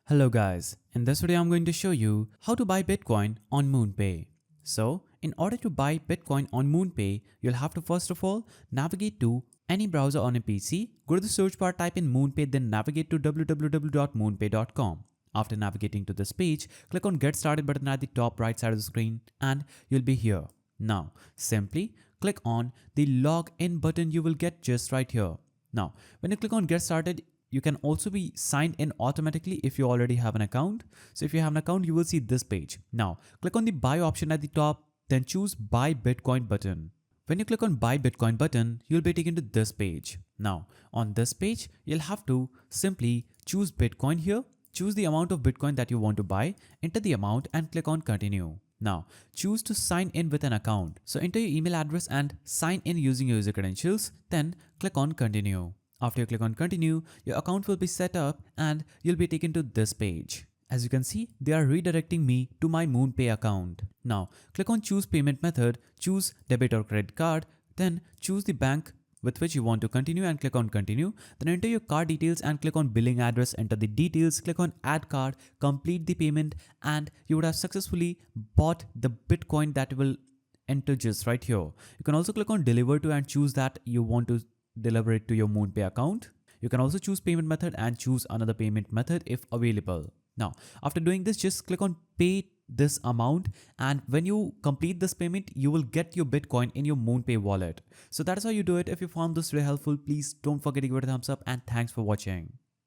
Hello guys, in this video I'm going to show you how to buy Bitcoin on MoonPay. So, in order to buy Bitcoin on MoonPay, you'll have to first of all navigate to any browser on a PC, go to the search bar, type in MoonPay, then navigate to www.moonpay.com. After navigating to this page, click on Get Started button at the top right side of the screen and you'll be here. Now, simply click on the Login button you will get just right here. Now, when you click on Get Started, you can also be signed in automatically if you already have an account. So if you have an account, you will see this page. Now, click on the Buy option at the top, then choose Buy Bitcoin button. When you click on Buy Bitcoin button, you'll be taken to this page. Now, on this page, you'll have to simply choose Bitcoin here, choose the amount of Bitcoin that you want to buy, enter the amount and click on Continue. Now, choose to sign in with an account. So enter your email address and sign in using your user credentials, then click on Continue. After you click on Continue, your account will be set up and you'll be taken to this page. As you can see, they are redirecting me to my MoonPay account. Now, click on Choose Payment Method, choose Debit or Credit Card, then choose the bank with which you want to continue and click on Continue. Then enter your card details and click on Billing Address, enter the details, click on Add Card, complete the payment and you would have successfully bought the Bitcoin that will enter just right here. You can also click on Deliver to and choose that you want to deliver it to your MoonPay account. You can also choose payment method and choose another payment method if available. Now, after doing this, just click on pay this amount and when you complete this payment, you will get your Bitcoin in your MoonPay wallet. So that is how you do it. If you found this very helpful, please don't forget to give it a thumbs up and thanks for watching.